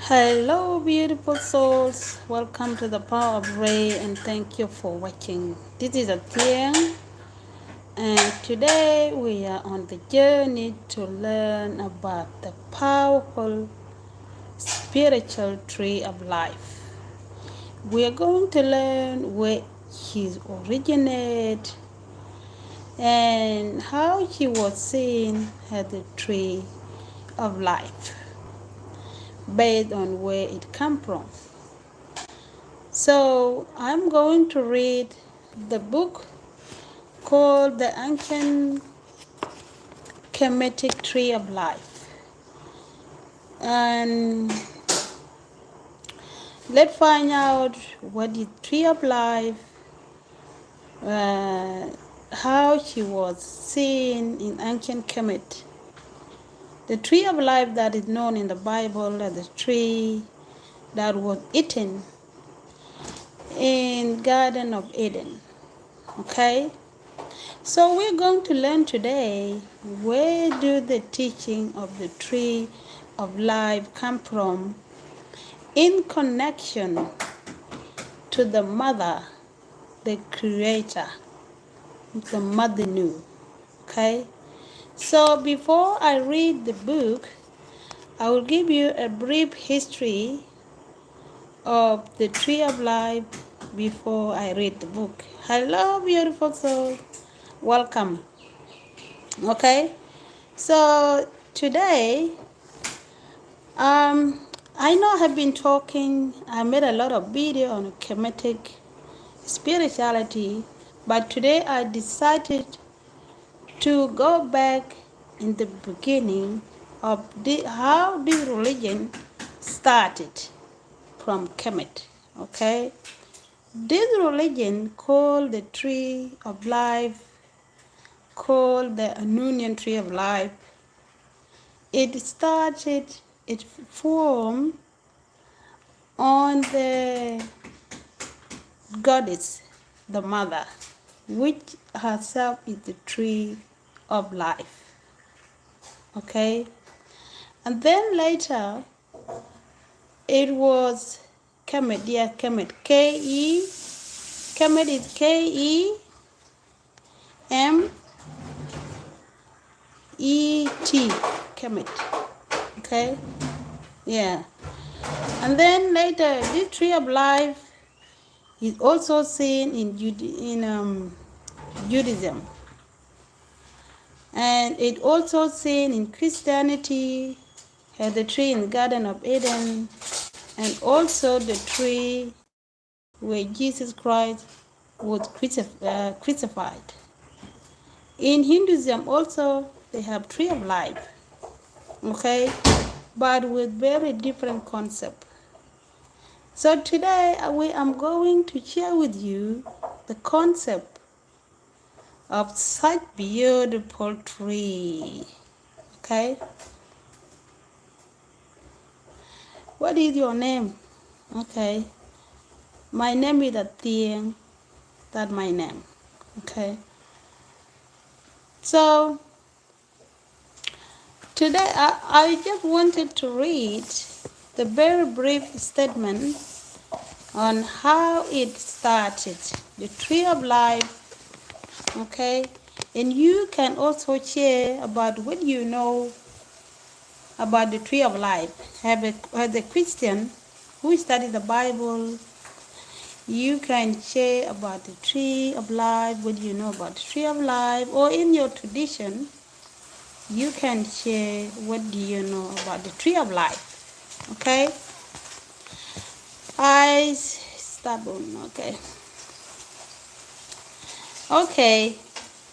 Hello, beautiful souls. Welcome to the Power of Ra, and thank you for watching. This is a Tiang, and today we are on the journey to learn about the powerful spiritual tree of life. We are going to learn where he originated and how he was seen as the tree of life based on where it came from. So I'm going to read the book called The Ancient Kemetic Tree of Life. And let's find out what the tree of life, how she was seen in ancient Kemet. The tree of life that is known in the Bible as the tree that was eaten in Garden of Eden. Okay? So we're going to learn today, where do the teaching of the tree of life come from in connection to the mother, the creator, the mother knew. Okay? So before I read the book, I will give you a brief history of the tree of life before I read the book. Hello, beautiful soul. Welcome. Okay? So today, I know I have been talking, I made a lot of video on Kemetic spirituality, but today I decided to go back in the beginning of how this religion started from Kemet. Okay? This religion called the Tree of Life, called the Anunian Tree of Life, it formed on the goddess, the mother, which herself is the tree of life. Okay? And then later, it was Kemet, yeah, Kemet, K-E, Kemet is K-E-M-E-T, Kemet. Okay? Yeah. And then later, this tree of life is also seen in Judaism. And it also seen in Christianity, the tree in the Garden of Eden, and also the tree where Jesus Christ was crucified. In Hinduism also, they have tree of life, okay, but with very different concept. So today I'm going to share with you the concept of such beautiful tree. Okay? What is your name? Okay. My name is Atien. That's my name. Okay. So today I just wanted to read the very brief statement on how it started, the tree of life. Okay, and you can also share about what you know about the tree of life. As a Christian who study the Bible, you can share about the tree of life, what you know about the tree of life, or in your tradition, you can share what do you know about the tree of life. Okay? I stubborn, okay. Okay,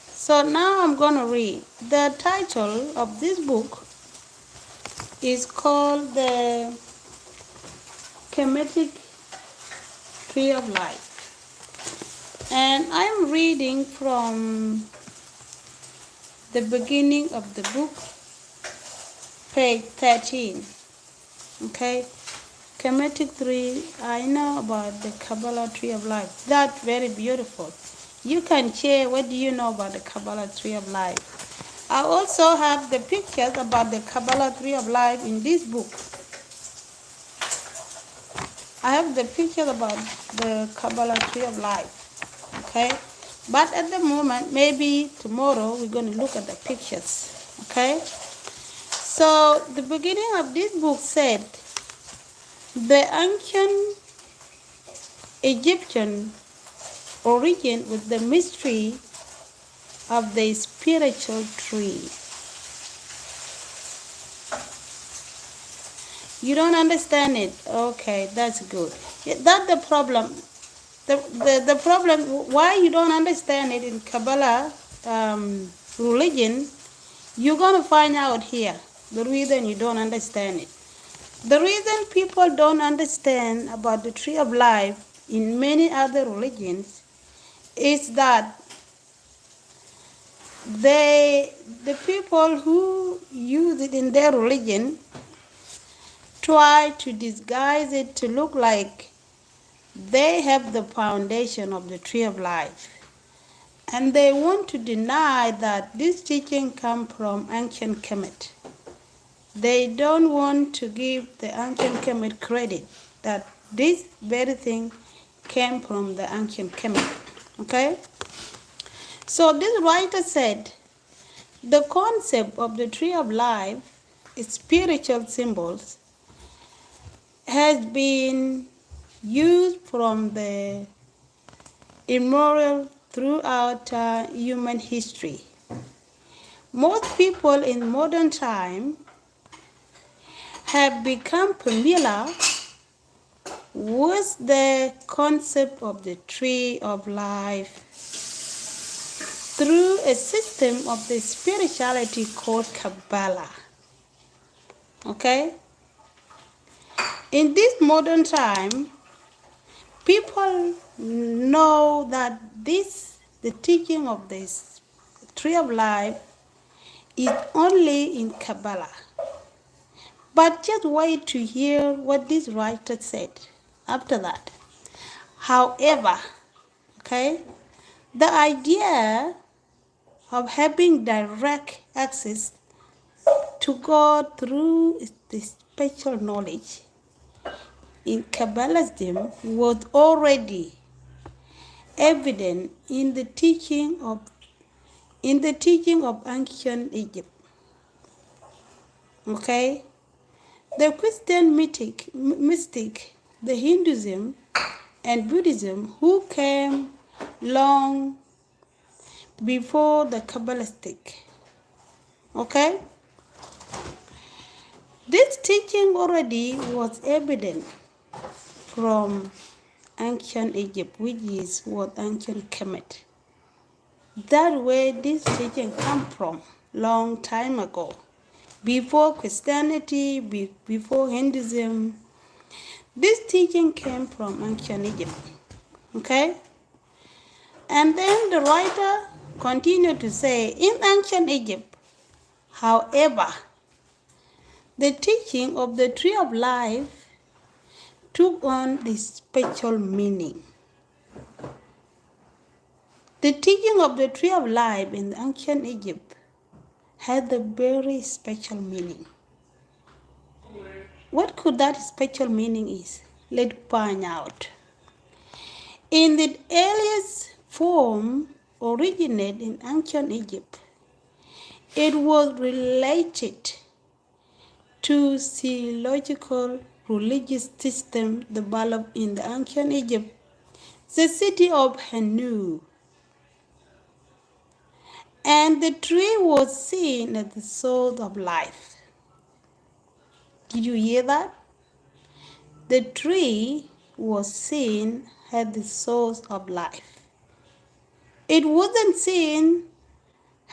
so now I'm gonna read. The title of this book is called The Kemetic Tree of Life. And I'm reading from the beginning of the book, page 13. Okay? Kemetic tree, I know about the Kabbalah Tree of Life. That's very beautiful. You can share what do you know about the Kabbalah Tree of Life. I also have the pictures about the Kabbalah Tree of Life in this book. I have the picture about the Kabbalah tree of life. Okay? But at the moment, maybe tomorrow we're going to look at the pictures. Okay? So the beginning of this book said the ancient Egyptian origin with the mystery of the spiritual tree. You don't understand it? Okay, that's good. That's the problem. The problem, why you don't understand it in Kabbalah religion, you're going to find out here the reason you don't understand it. The reason people don't understand about the tree of life in many other religions is that the people who use it in their religion try to disguise it to look like they have the foundation of the tree of life. And they want to deny that this teaching comes from ancient Kemet. They don't want to give the ancient Kemet credit that this very thing came from the ancient Kemet. Okay? So this writer said, the concept of the tree of life, its spiritual symbols, has been used from the immemorial throughout human history. Most people in modern time have become familiar with the concept of the tree of life through a system of the spirituality called Kabbalah. Okay? In this modern time, people know that the teaching of this tree of life is only in Kabbalah. But just wait to hear what this writer said after that. However, okay, the idea of having direct access to God through the special knowledge in Kabbalism was already evident in the teaching of ancient Egypt. Okay? The Christian mystic, the Hinduism and Buddhism who came long before the Kabbalistic. Okay? This teaching already was evident from ancient Egypt, which is what ancient Kemet. That way this teaching come from long time ago. Before Christianity, before Hinduism, this teaching came from ancient Egypt. Okay? And then the writer continued to say, in ancient Egypt, however, the teaching of the tree of life took on this special meaning. The teaching of the tree of life in ancient Egypt had a very special meaning. What could that special meaning is? Let's find out. In the earliest form originated in ancient Egypt, it was related to theological religious system developed in the ancient Egypt, the city of Henu. And the tree was seen as the source of life. Did you hear that? The tree was seen as the source of life. It wasn't seen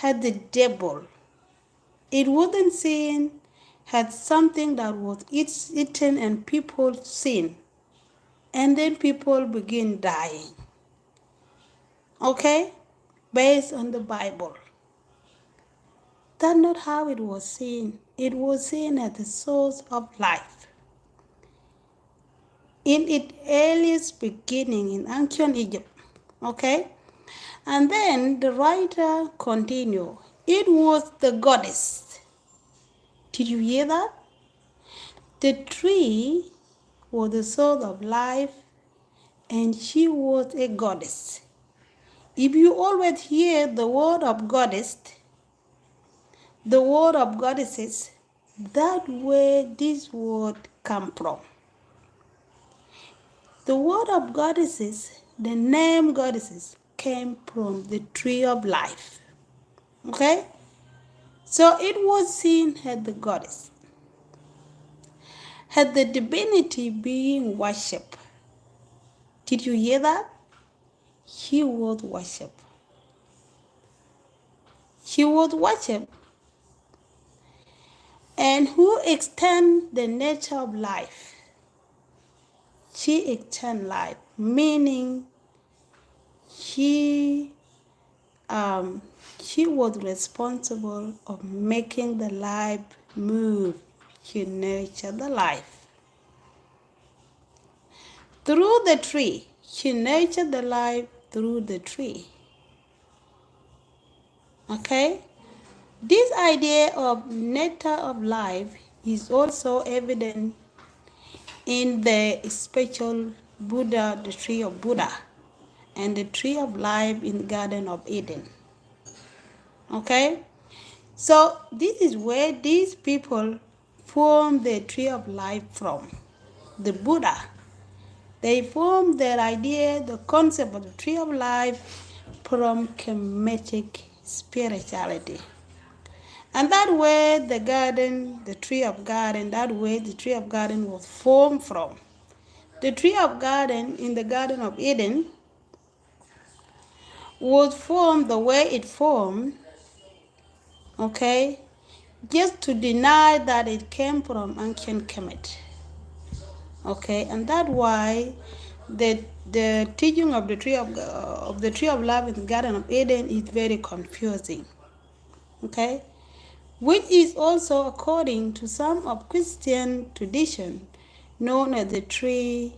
as the devil. It wasn't seen as something that was eaten and people sin. And then people begin dying. Okay? Based on the Bible. That's not how it was seen. It was seen as the source of life. In its earliest beginning in ancient Egypt. Okay? And then the writer continued. It was the goddess. Did you hear that? The tree was the source of life, and she was a goddess. If you always hear the word of goddess, the word of goddesses, that where this word come from. The word of goddesses, the name goddesses, came from the tree of life. Okay? So it was seen as the goddess, as the divinity being worshipped. Did you hear that? She was worshipped. She was worshipped. And who extend the nature of life? She extend life, meaning she was responsible of making the life move. She nurtured the life. Through the tree, she nurtured the life through the tree. Okay? This idea of nectar of life is also evident in the spiritual Buddha, the tree of Buddha, and the tree of life in the Garden of Eden. Okay? So this is where these people form the tree of life from. The Buddha. They form their idea, the concept of the tree of life from Kemetic spirituality. And that way the garden, the tree of garden, that way the tree of garden was formed from. The tree of garden in the Garden of Eden was formed the way it formed, okay, just to deny that it came from ancient Kemet. Okay, and that's why the teaching of the tree of life in the Garden of Eden is very confusing. Okay, which is also according to some of Christian tradition known as the tree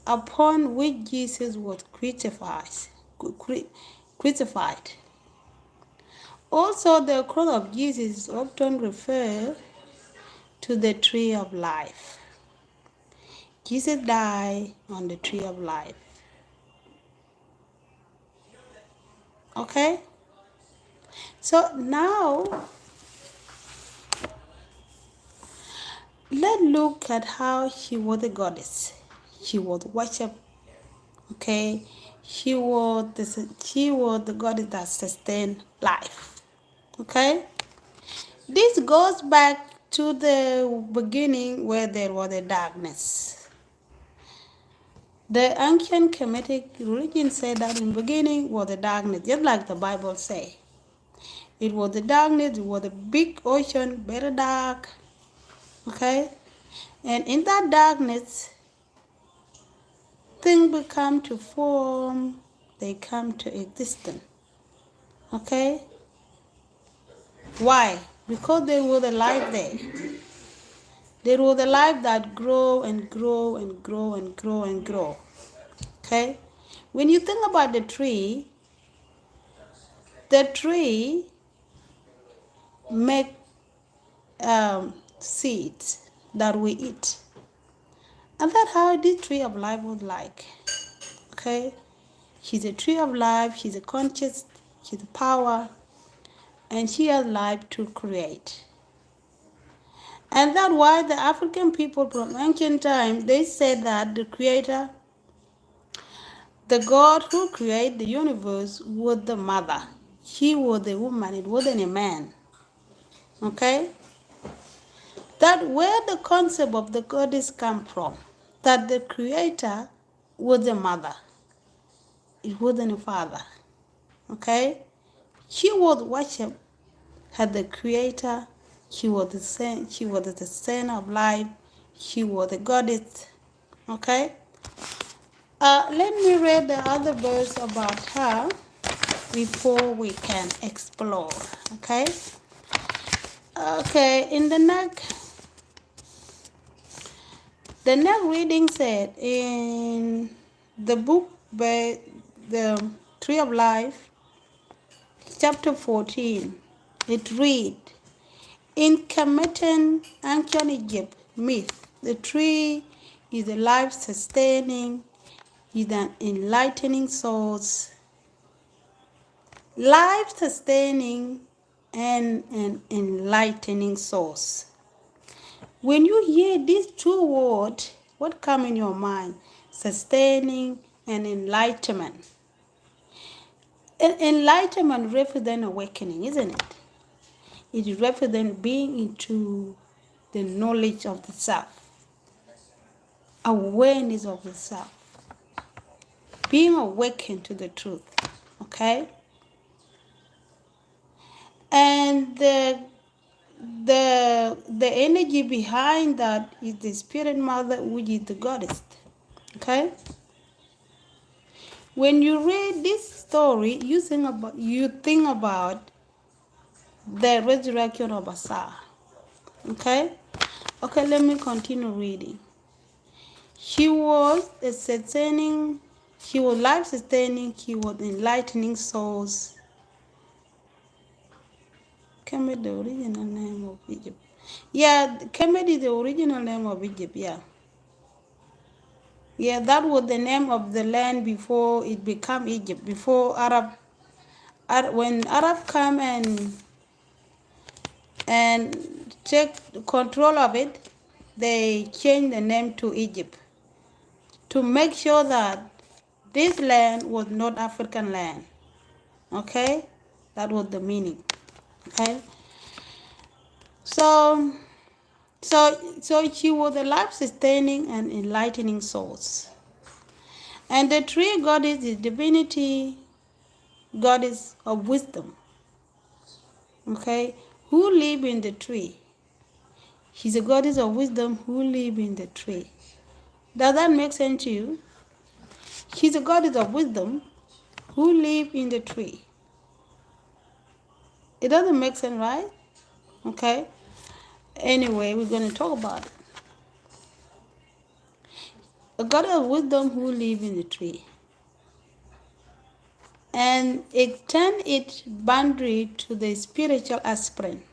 upon which Jesus was crucified. Also, the cross of Jesus is often referred to the tree of life. Jesus died on the tree of life. Okay? So now, let's look at how she was a goddess. She was worshipped. Okay? She was the goddess that sustained life. Okay? This goes back to the beginning where there was a darkness. The ancient Kemetic religion said that in the beginning was the darkness, just like the Bible say. It was the darkness, it was a big ocean, very dark. Okay? And in that darkness, things become to form, they come to existence. Okay? Why? Because there was a life there. There was a life that grow and grow and grow and grow and grow. Okay? When you think about the tree make seeds that we eat. And that's how this tree of life was like. Okay? She's a tree of life, she's a conscious, she's a power, and she has life to create. And that's why the African people from ancient times, they said that the creator, the God who created the universe, was the mother. She was the woman, it wasn't a man. Okay? That where the concept of the goddess come from, that the creator was the mother. It wasn't a father. Okay? She was worshipped as the creator. She was the center of life. She was the goddess. Okay? Let me read the other verse about her before we can explore. Okay? Okay, in the next reading said in the book by the Tree of Life, chapter 14, it read, in Kemetic ancient Egypt myth, the tree is a life-sustaining, is an enlightening source. Life-sustaining and an enlightening source. When you hear these two words, what come in your mind? Sustaining and enlightenment. Enlightenment represents awakening, isn't it? It represents being into the knowledge of the self, awareness of the self, being awakened to the truth. Okay? And the energy behind that is the spirit mother, which is the goddess. Okay? When you read this story, you think about the resurrection of Asa. Okay? Okay, let me continue reading. She was life sustaining, she was enlightening souls. Kemet, the original name of Egypt. Yeah, Kemet is the original name of Egypt, yeah. Yeah, that was the name of the land before it became Egypt, before when Arab come and take control of it, they changed the name to Egypt to make sure that this land was not African land. Okay? That was the meaning. Okay? So she was a life-sustaining and enlightening source. And the tree goddess is divinity, goddess of wisdom. Okay? Who live in the tree? She's a goddess of wisdom who live in the tree. Does that make sense to you? She's a goddess of wisdom who live in the tree. It doesn't make sense, right? Okay? Anyway, we're going to talk about it. A goddess of wisdom who live in the tree. And extend its boundary to the spiritual aspirant.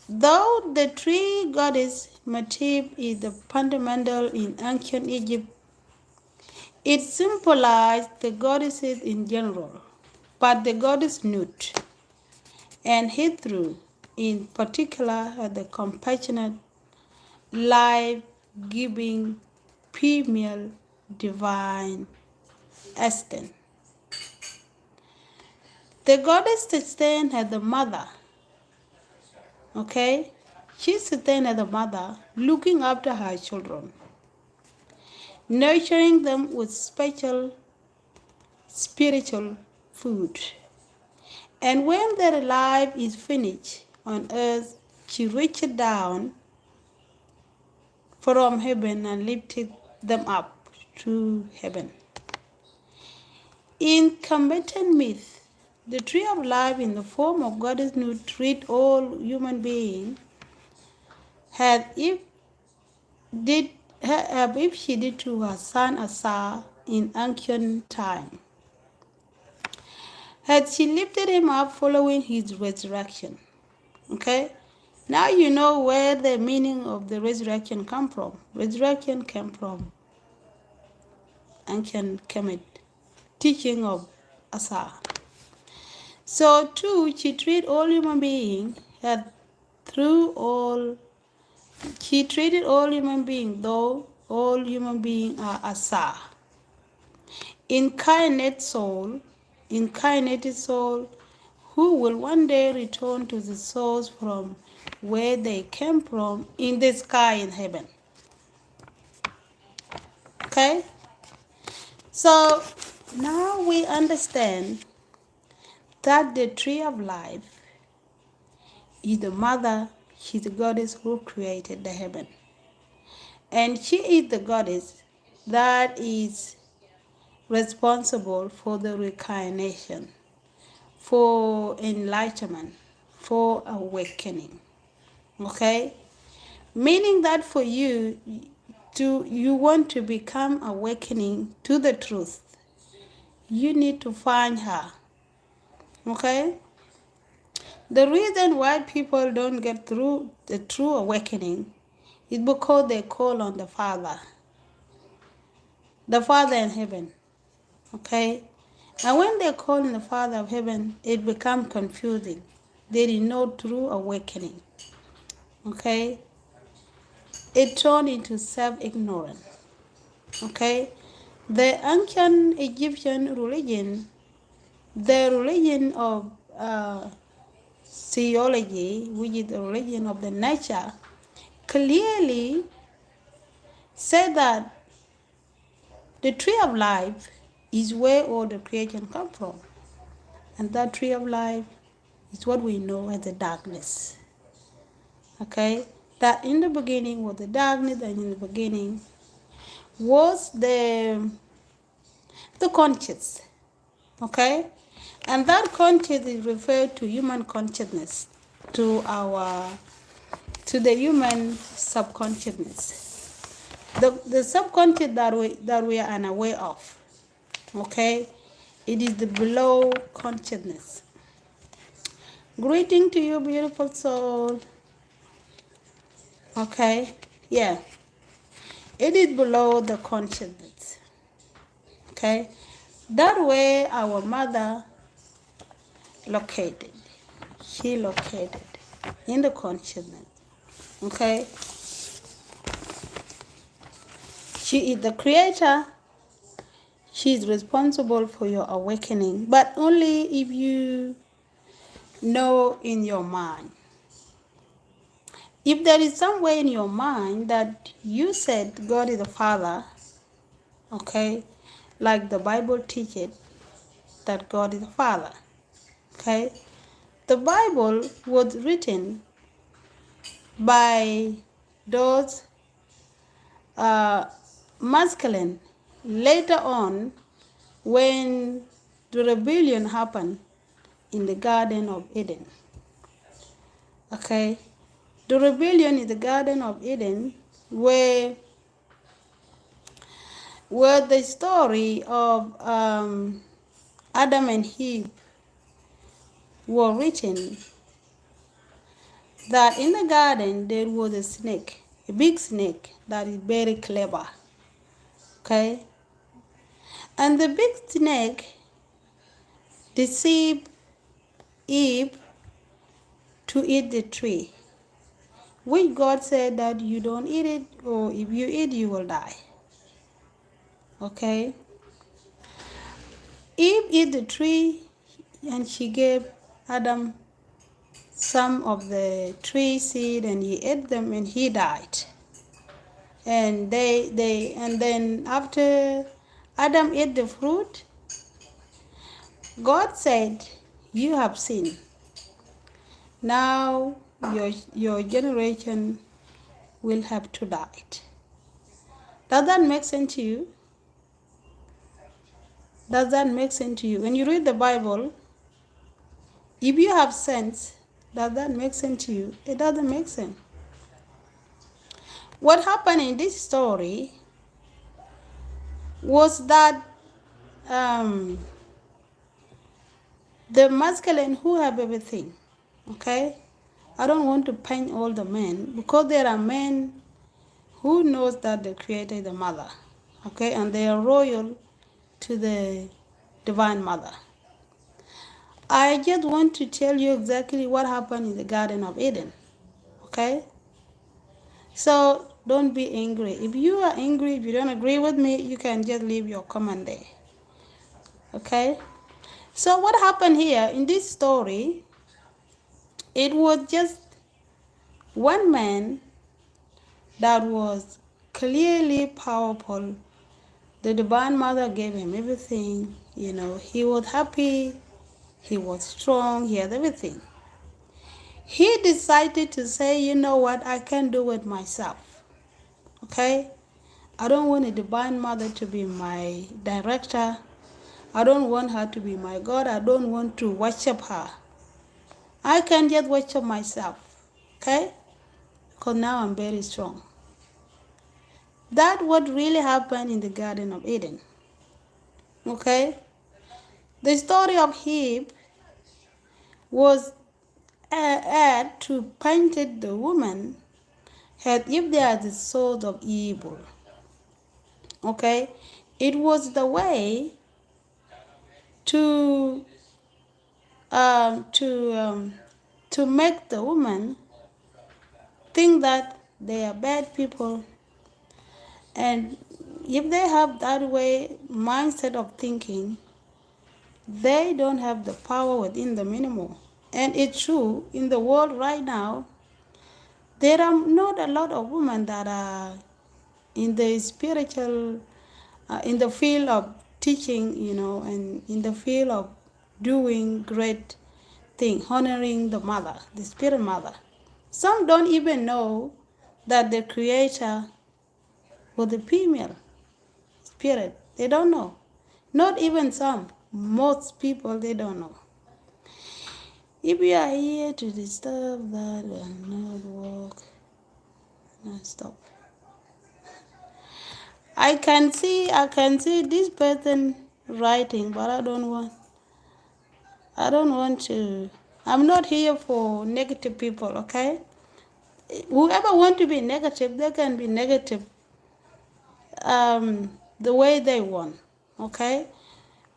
Though the tree goddess motif is the fundamental in ancient Egypt, it symbolized the goddesses in general, but the goddess Nut and Hitru in particular are the compassionate, life-giving, female, divine essence. The goddess sustained as the mother, okay? She sustained as the mother, looking after her children, nurturing them with special spiritual food. And when their life is finished on earth, she reached down from heaven and lifted them up to heaven. In Kemetic myth, the tree of life in the form of goddess Nut treat all human beings as if she did to her son Asa in ancient time. Had she lifted him up following his resurrection. Okay? Now you know where the meaning of the resurrection come from. Resurrection came from ancient Kemet, teaching of Asa. So too, she treated all human beings she treated all human beings, though all human beings are Asa. Incarnated soul, who will one day return to the source from where they came from in the sky in heaven. Okay? So now we understand that the tree of life is the mother, she's the goddess who created the heaven. And she is the goddess that is responsible for the reincarnation, for enlightenment, for awakening. Okay? Meaning that for you want to become awakening to the truth, you need to find her. Okay? The reason why people don't get through the true awakening It's because they call on the Father in heaven. Okay? And when they call on the Father of heaven, it becomes confusing. There is no true awakening. Okay? It turned into self-ignorance. Okay? The ancient Egyptian religion, the religion of theology, which is the religion of the nature, clearly said that the tree of life is where all the creation comes from. And that tree of life is what we know as the darkness. Okay? That in the beginning was the darkness, and in the beginning was the conscious. Okay? And that conscious is referred to human consciousness, to the human subconsciousness. The subconscious that we are unaware of. Okay? It is the below consciousness. Greeting to you, beautiful soul. Okay? Yeah. It is below the consciousness. Okay? That way our mother located. She located in the consciousness. Okay? She is the creator. She is responsible for your awakening, but only if you know in your mind. If there is some way in your mind that you said God is the Father, okay, like the Bible teaches that God is the Father, okay, the Bible was written by those masculine. Later on, when the rebellion happened in the Garden of Eden, okay, the rebellion in the Garden of Eden, where the story of Adam and Eve were written, that in the garden there was a snake, a big snake that is very clever. Okay? And the big snake deceived Eve to eat the tree, which God said that you don't eat it, or if you eat, you will die. Okay? Eve ate the tree, and she gave Adam some of the tree seed, and he ate them, and he died. And then after Adam ate the fruit, God said, "You have sinned. Now your generation will have to die." Does that make sense to you? Does that make sense to you? When you read the Bible, if you have sense, does that make sense to you? It doesn't make sense. What happened in this story was that the masculine who have everything, okay? I don't want to paint all the men, because there are men who knows that the creator is the mother, okay? And they are royal to the divine mother. I just want to tell you exactly what happened in the Garden of Eden, okay? So don't be angry. If you are angry, if you don't agree with me, you can just leave your comment there, okay? So what happened here in this story, it was just one man that was clearly powerful. The divine mother gave him everything, he was happy, he was strong, he had everything. He decided to say, you know what, I can do it myself, okay? I don't want a divine mother to be my director. I don't want her to be my God. I don't want to worship her. I can just worship myself, okay? Because now I'm very strong. That's what really happened in the Garden of Eden, okay? The story of Eve was add to painted the woman as if they are the source of evil. Okay? It was the way to um, to um, to make the woman think that they are bad people, and if they have that way mindset of thinking, they don't have the power within them anymore. And it's true, in the world right now, there are not a lot of women that are in the spiritual, in the field of teaching, and in the field of doing great thing, honoring the mother, the spirit mother. Some don't even know that the creator was the female spirit. They don't know. Not even some. Most people, they don't know. If you are here to disturb, that will not work. No, stop. I can see this person writing, but I don't want to. I'm not here for negative people, okay? Whoever want to be negative, they can be negative the way they want, okay?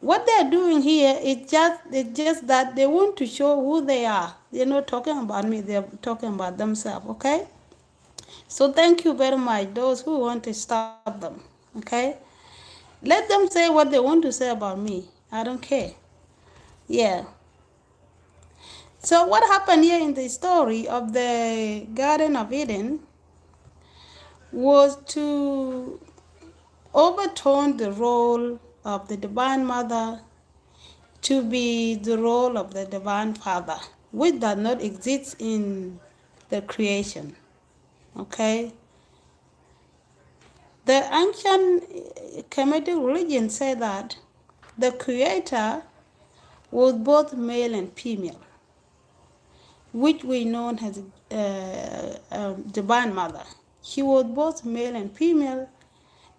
What they're doing here is just that they want to show who they are. They're not talking about me, they're talking about themselves, okay? So thank you very much, those who want to stop them, okay? Let them say what they want to say about me. I don't care. Yeah. So what happened here in the story of the Garden of Eden was to overturn the role of the Divine Mother to be the role of the Divine Father, which does not exist in the creation. Okay? The ancient Kemetic religion said that the Creator was both male and female, which we know as Divine Mother. She was both male and female,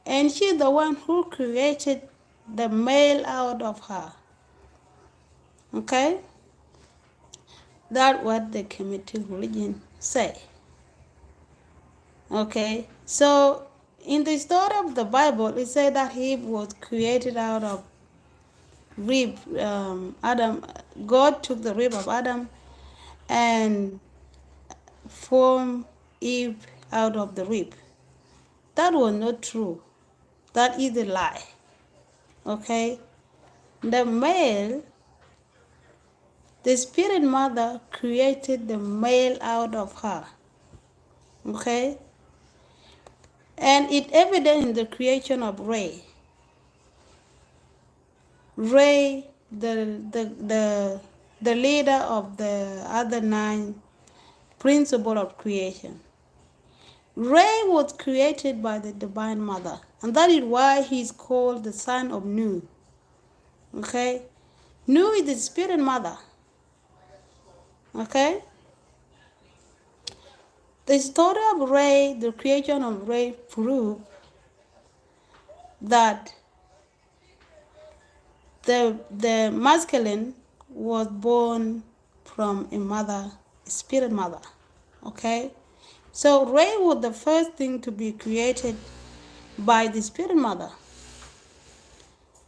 and she's the one who created the male out of her. Okay? That's what the Kemetic religion say. Okay? So, in the story of the Bible, it said that Eve was created out of rib. Adam, God took the rib of Adam and formed Eve out of the rib. That was not true. That is a lie. Okay? The male, the spirit mother created the male out of her. Okay? And it evident in the creation of Ray. Ray, the leader of the other 9 principle of creation. Ray was created by the Divine Mother, and that is why he's called the son of Nu. Okay? Nu is the spirit mother. Okay? The story of Ray, the creation of Ray, proved that the masculine was born from a mother, a spirit mother. Okay? So Ray was the first thing to be created by the spirit mother.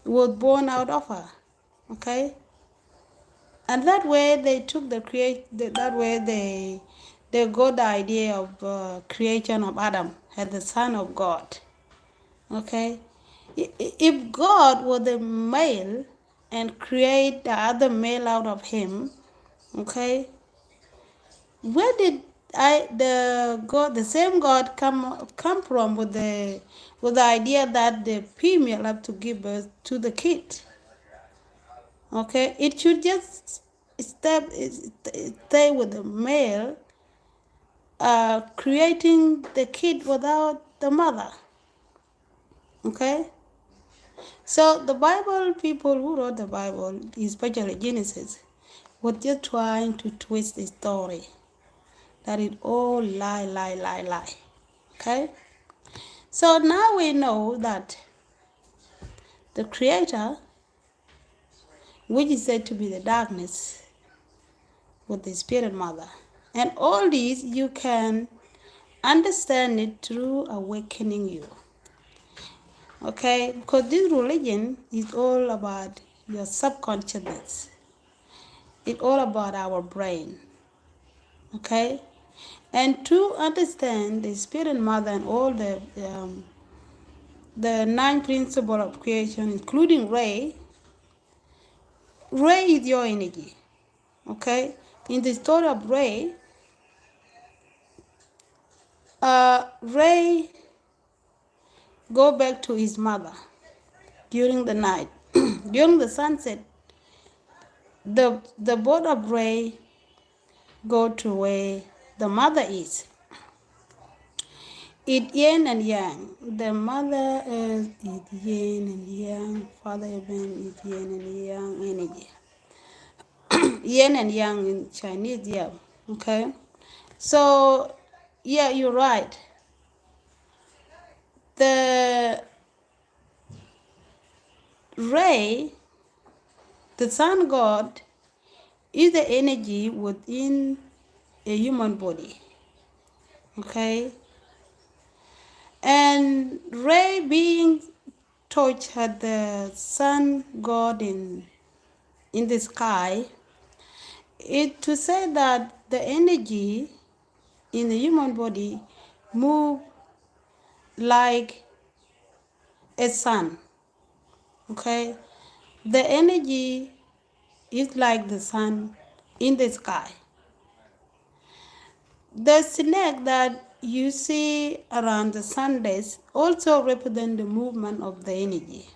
It was born out of her. Okay? And that way they took that way they got the idea of creation of Adam as the son of God. Okay? If God was a male and create the other male out of him, okay, where did the same God come from with the idea that the female have to give birth to the kid? Okay, it should just stay with the male, creating the kid without the mother. Okay. So the Bible people who wrote the Bible, especially Genesis, were just trying to twist the story. That it all lie. Okay? So now we know that the Creator, which is said to be the darkness, with the Spirit Mother. And all these you can understand it through awakening you. Okay, because this religion is all about your subconsciousness. It's all about our brain. Okay, and to understand the spirit mother and all the 9 principles of creation, including Ray. Ray is your energy. Okay, in the story of Ray, Ray go back to his mother during the night. During the sunset, the boat of Ray go to where the mother is. It yin and yang. The mother is yin and yang. Father Eben is yin and yang energy. Yin and yang in Chinese, yeah. Okay. So, yeah, you're right. The ray, the sun god, is the energy within a human body. Okay. And Ray being touched at the sun god in the sky, it to say that the energy in the human body move like a sun. Okay, the energy is like the sun in the sky. The snake that you see around the Sundays also represent the movement of the energy.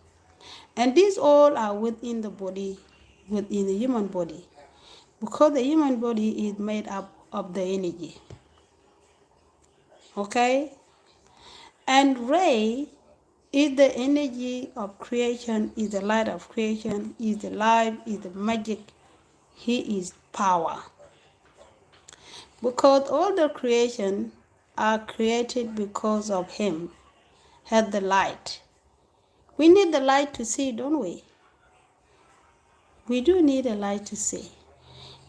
And these all are within the body, within the human body. Because the human body is made up of the energy. Okay? And Ray is the energy of creation, is the light of creation, is the life, is the magic. He is power. Because all the creation are created because of him, had the light. We need the light to see, don't we? We do need a light to see.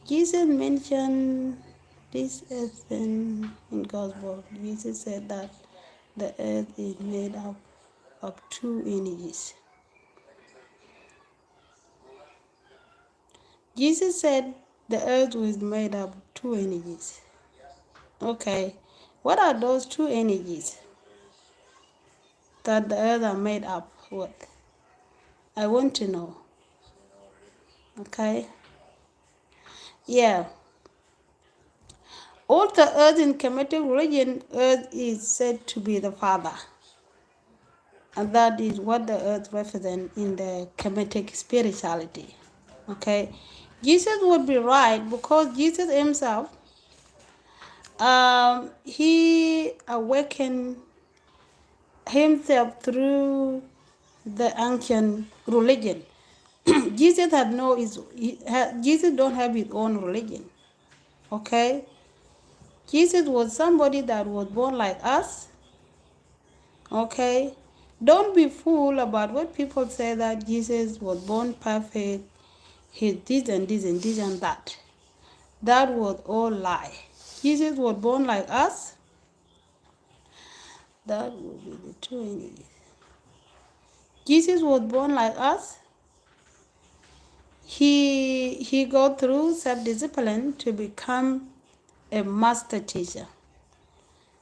Jesus mentioned this earth in Gospel. Jesus said that the earth is made up of 2 energies. Jesus said the earth was made up of 2 energies. Okay, what are those 2 energies that the earth are made up with? I want to know. Okay, yeah. All the earth in Kemetic religion, earth is said to be the father. And that is what the earth represents in the Kemetic spirituality. Okay, Jesus would be right because Jesus himself, he awakened himself through the ancient religion. Jesus had no Jesus don't have his own religion. Okay, Jesus was somebody that was born like us. Okay, don't be fooled about what people say that Jesus was born perfect. He did and this and this and that. That was all lie. Jesus was born like us. That would be the 2 energies. Jesus was born like us. He go through self-discipline to become a master teacher.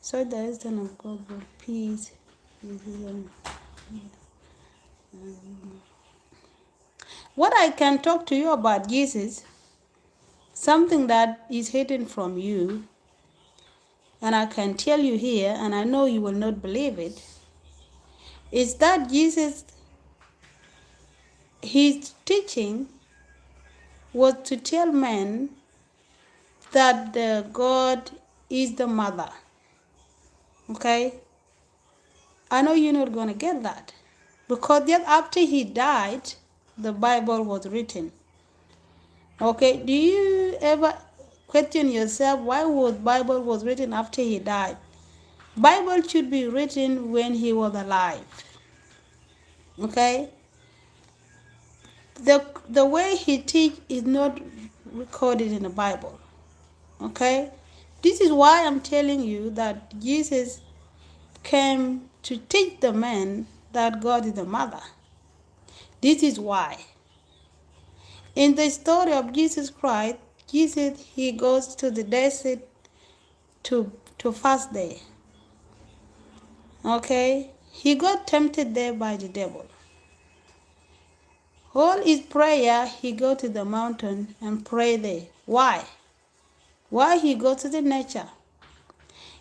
So there is the of God, peace. What I can talk to you about Jesus, something that is hidden from you, and I can tell you here, and I know you will not believe it, is that Jesus, his teaching was to tell men that the God is the mother. Okay? I know you're not going to get that. Because just after he died, the Bible was written. Okay? Do you ever question yourself why was Bible was written after he died? Bible should be written when he was alive. Okay? The way he teach is not recorded in the Bible. Okay? This is why I'm telling you that Jesus came to teach the man that God is the mother. This is why. In the story of Jesus Christ, Jesus, he goes to the desert to fast there. Okay? He got tempted there by the devil. All his prayer, he go to the mountain and pray there. Why? Why he go to the nature?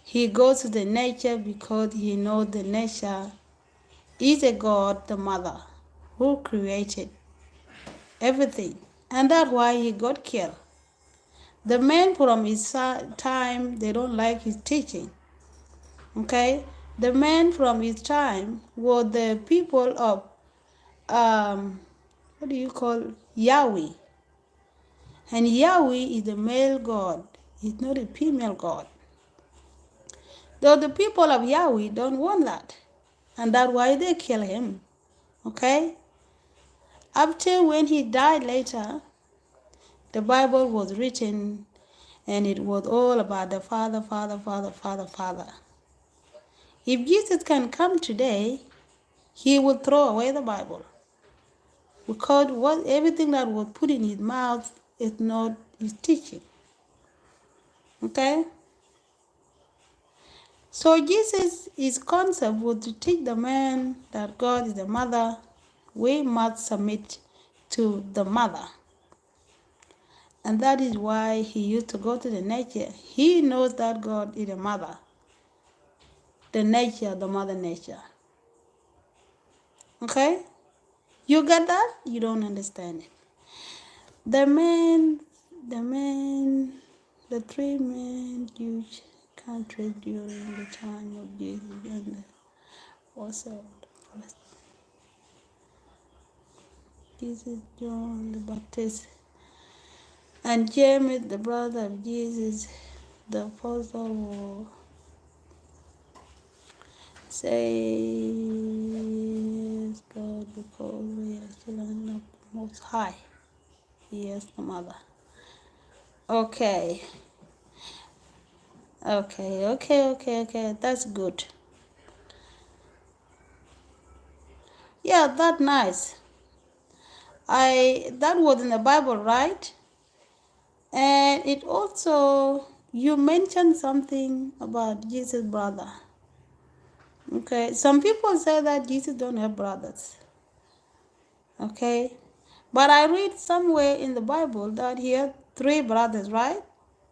He goes to the nature because he knows the nature is a God, the mother, who created everything. And that's why he got killed. The men from his time, they don't like his teaching. Okay? The men from his time were the people of, what do you call, Yahweh. And Yahweh is the male God. It's not a female God. Though the people of Yahweh don't want that. And that's why they kill him. Okay? After when he died later, the Bible was written and it was all about the Father, Father, Father, Father, Father. If Jesus can come today, he will throw away the Bible. Because everything that was put in his mouth is not his teaching. Okay? So Jesus, his concept was to teach the man that God is the mother. We must submit to the mother. And that is why he used to go to the nature. He knows that God is the mother. The nature, the mother nature. Okay? You get that? You don't understand it. The three men huge countries during the time of Jesus and also Jesus, John the Baptist, and James, the brother of Jesus, the apostle, will says God because we are children of the Most High. Yes, the mother. Okay. That's good. Yeah, that's nice. That was in the Bible, right? And it also, you mentioned something about Jesus' brother. Okay, some people say that Jesus don't have brothers. Okay, but I read somewhere in the Bible that he had 3 brothers, right?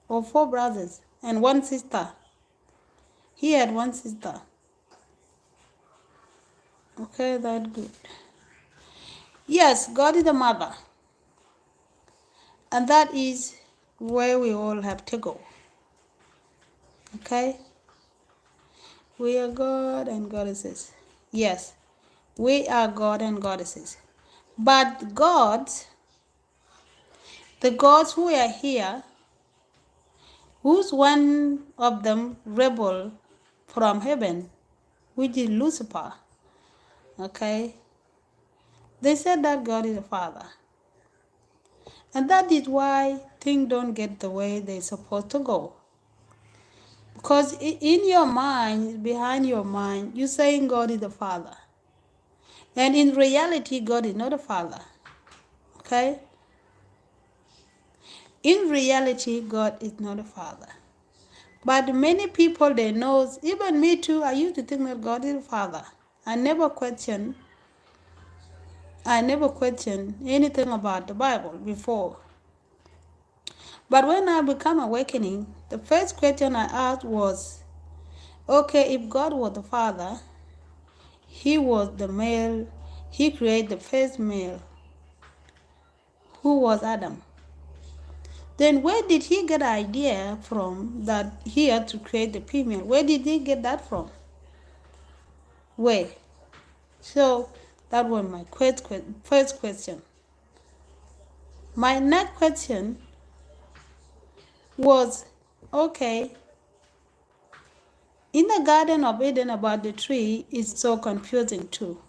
Or 4 brothers and 1 sister. He had 1 sister. Okay, that's good. Yes, God is the mother. And that is where we all have to go. Okay? We are God and goddesses. Yes, we are God and goddesses. But gods, the gods who are here, who's one of them rebel from heaven, which is Lucifer. Okay? They said that God is a father. And that is why things don't get the way they're supposed to go. Because in your mind, behind your mind, you're saying God is the Father. And in reality, God is not a Father. Okay? In reality, God is not a Father. But many people, they know, even me too, I used to think that God is a Father. I never questioned anything about the Bible before. But when I became awakening, the first question I asked was, okay, if God was the Father, he was the male, he created the first male, who was Adam. Then where did he get the idea from that he had to create the female? Where did he get that from? Where? So that was my first question. My next question was, okay, in the Garden of Eden about the tree is so confusing too.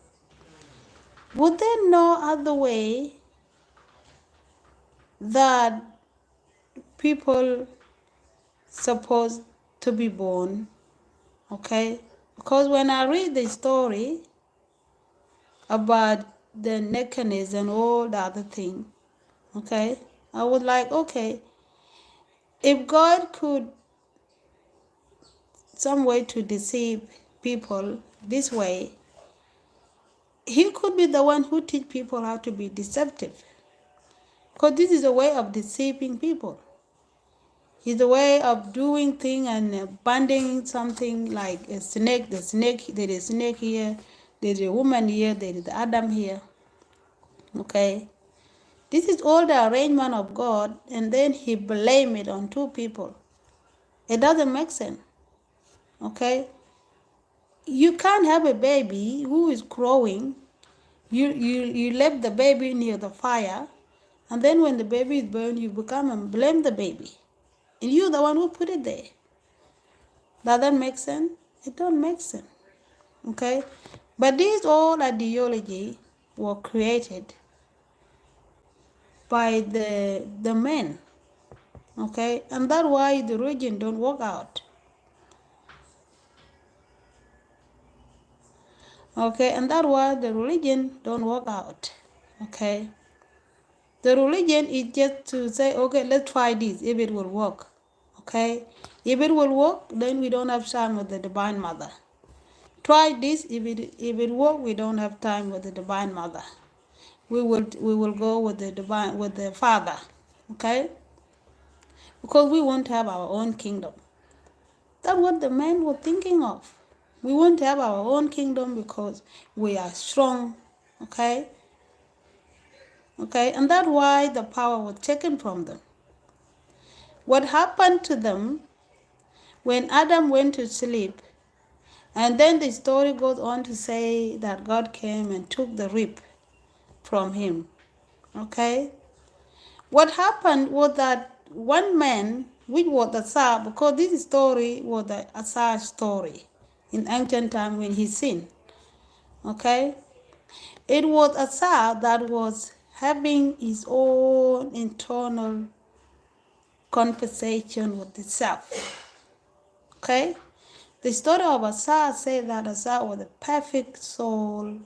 Would there no other way that people supposed to be born, okay? Because when I read the story about the nakedness and all the other thing, okay, I was like, okay, if God could some way to deceive people this way, he could be the one who teach people how to be deceptive. Because this is a way of deceiving people. It's a way of doing things and binding something like a snake. The snake, there is a snake here, there is a woman here, there is Adam here. Okay? This is all the arrangement of God, and then he blame it on two people. It doesn't make sense. Okay? You can't have a baby who is growing. You left the baby near the fire, and then when the baby is burned, you become and blame the baby. And you're the one who put it there. Does that make sense? It don't make sense. Okay? But these all ideology were created by the men. Okay? And that's why the religion don't work out. Okay? And that's why the religion don't work out. Okay? The religion is just to say, okay, let's try this if it will work. Okay? If it will work, then we don't have time with the Divine Mother. Try this, if it work, we don't have time with the Divine Mother. We will go with the Father. Okay? Because we want to have our own kingdom. That's what the men were thinking of. We want to have our own kingdom because we are strong. Okay? Okay? And that's why the power was taken from them. What happened to them when Adam went to sleep, and then the story goes on to say that God came and took the rib from him. Okay? What happened was that one man, which was Asa, because this story was the Asa story in ancient time when he sinned. Okay? It was Asa that was having his own internal conversation with itself. Okay? The story of Asa says that Asa was a perfect soul.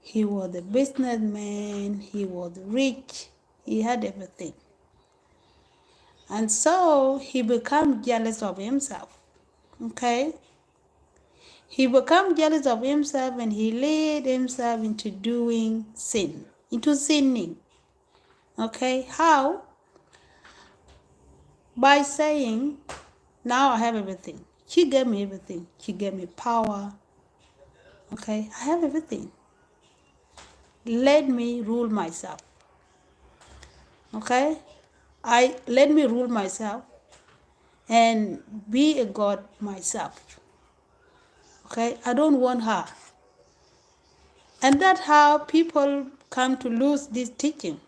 He was a businessman. He was rich. He had everything. And so he became jealous of himself. Okay? He became jealous of himself and he led himself into doing sin, into sinning. Okay? How? By saying, now I have everything. She gave me everything. She gave me power. Okay? I have everything. Let me rule myself. Okay? Let me rule myself and be a god myself. Okay? I don't want her. And that's how people come to lose this teaching.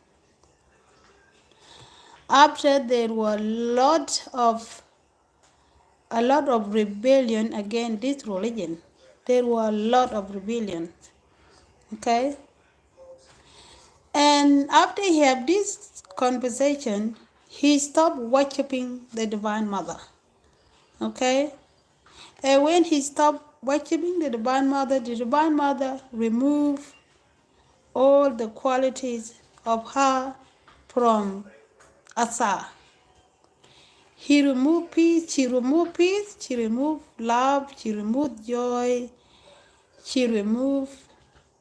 After there were a lot of rebellion against this religion. There were a lot of rebellion. Okay? And after he had this conversation, he stopped worshiping the Divine Mother. Okay? And when he stopped worshiping the Divine Mother removed all the qualities of her from Asa. He removed peace, she removed peace, she removed love, she removed joy, she removed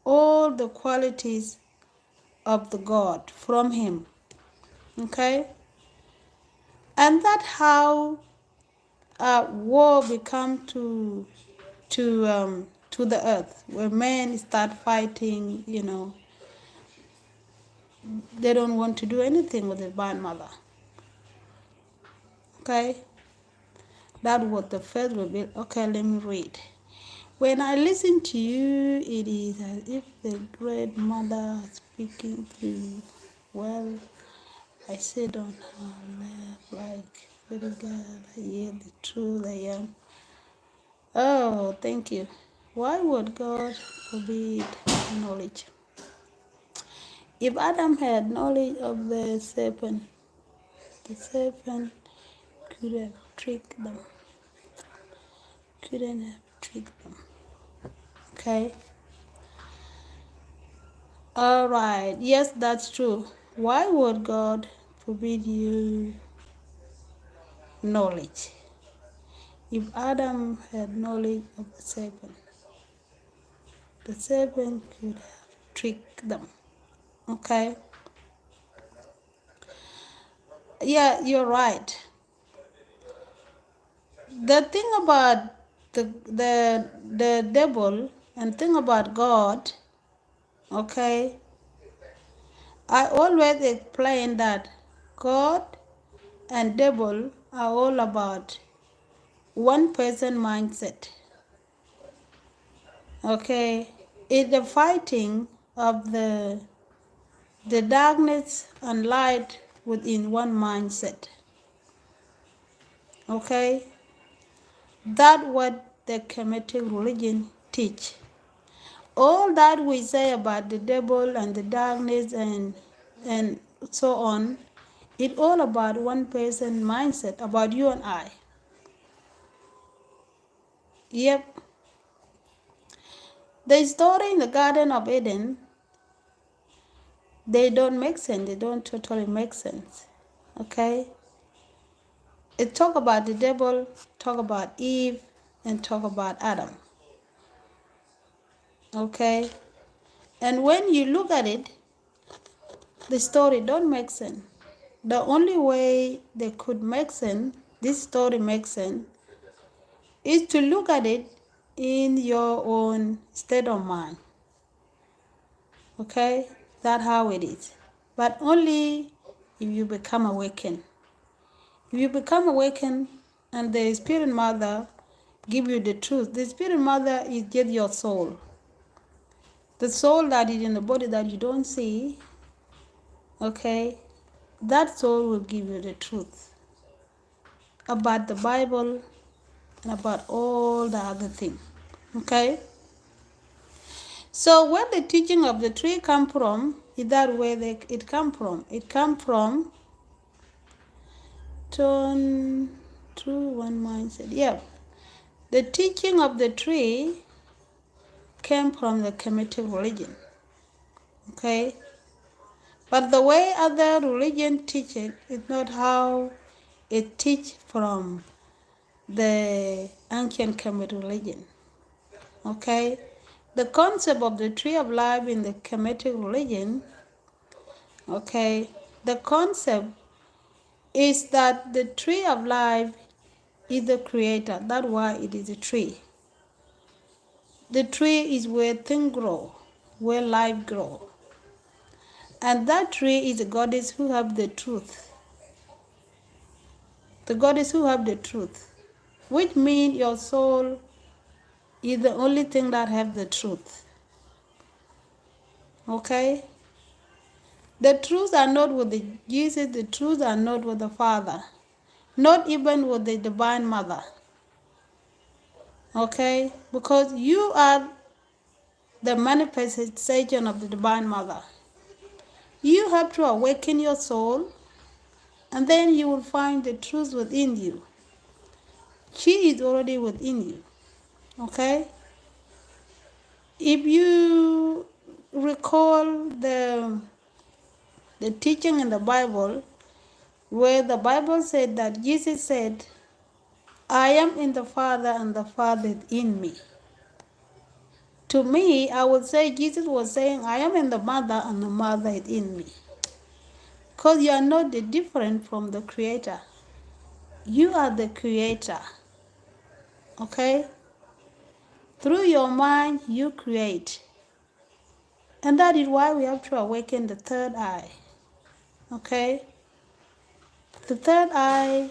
all the qualities of the God from him. Okay? And that's how war become to the earth, where men start fighting, they don't want to do anything with the Divine Mother. Okay? That was the first rebellion. Okay, let me read. When I listen to you, it is as if the great mother speaking through. Well, I sit on her lap like little girl. I hear the truth I am. Oh, thank you. Why would God forbid knowledge? If Adam had knowledge of the serpent could have tricked them. Couldn't have tricked them. Okay. All right. Yes, that's true. Why would God forbid you knowledge? If Adam had knowledge of the serpent could have tricked them. Okay. Yeah, you're right. The thing about the devil and thing about God, okay, I always explain that God and devil are all about one person mindset. Okay, it's the fighting of the darkness and light within one mindset. Okay, that's what the Kemetic religion teach. All that we say about the devil and the darkness and so on, it's all about one person mindset, about you and I. Yep. The story in the Garden of Eden, they don't make sense. They don't totally make sense. Okay? It talk about the devil, talk about Eve, and talk about Adam. Okay? And when you look at it, the story don't make sense. The only way they could make sense, this story makes sense, is to look at it in your own state of mind. Okay? That's how it is. But only if you become awakened. If you become awakened and the spirit mother give you the truth, the spirit mother is just your soul. The soul that is in the body that you don't see, okay, that soul will give you the truth about the Bible and about all the other things. Okay? So where the teaching of the tree come from, is that where it come from? It come from turn through one mindset. Yeah. The teaching of the tree came from the Kemetic religion. Okay? But the way other religion teach it is not how it teach from the ancient Kemetic religion. Okay? The concept of the tree of life in the Kemetic religion, okay, the concept is that the tree of life is the creator. That's why it is a tree. The tree is where things grow, where life grows. And that tree is the goddess who have the truth. The goddess who have the truth. Which means your soul is the only thing that have the truth. Okay? The truths are not with the Jesus, the truths are not with the Father. Not even with the Divine Mother. Okay? Because you are the manifestation of the Divine Mother. You have to awaken your soul, and then you will find the truth within you. She is already within you. Okay? If you recall the teaching in the Bible, where the Bible said that Jesus said, I am in the Father and the Father is in me. To me, I would say Jesus was saying, I am in the Mother and the Mother is in me. Because you are not different from the Creator. You are the Creator. Okay? Through your mind, you create. And that is why we have to awaken the third eye. Okay? The third eye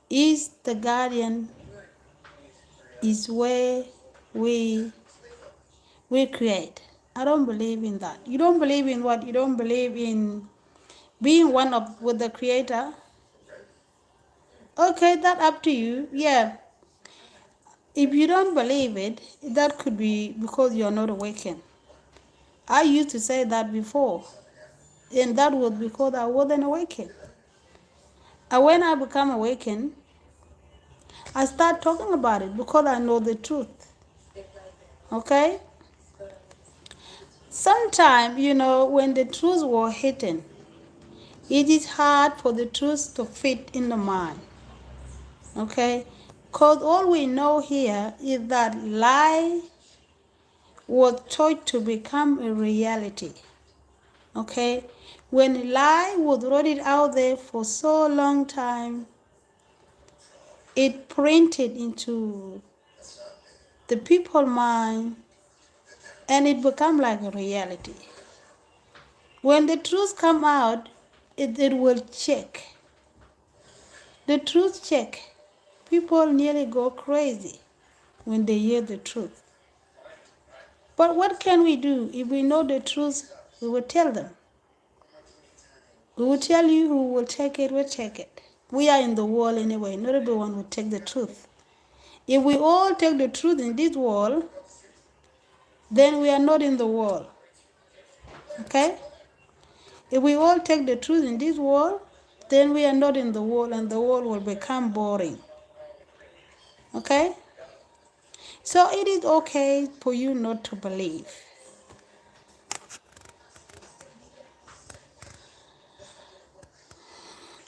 is the guardian, is where we create. I don't believe in that. You don't believe in what? You don't believe in being one of with the Creator? Okay, that's up to you. Yeah. If you don't believe it, that could be because you're not awakened. I used to say that before, and that was because I wasn't awakened. And when I become awakened, I start talking about it because I know the truth. Okay? Sometimes, when the truth was hidden, it is hard for the truth to fit in the mind. Okay? Because all we know here is that lie was taught to become a reality. Okay? When lie was rooted out there for so long time, it printed into the people's mind and it become like a reality. When the truth come out, it will check. The truth check. People nearly go crazy when they hear the truth. But what can we do? If we know the truth, we will tell them. We will tell you who will take it, will take it. We are in the world anyway. Not everyone will take the truth. If we all take the truth in this world, then we are not in the world. Okay? If we all take the truth in this world, then we are not in the world and the world will become boring. Okay? So it is okay for you not to believe.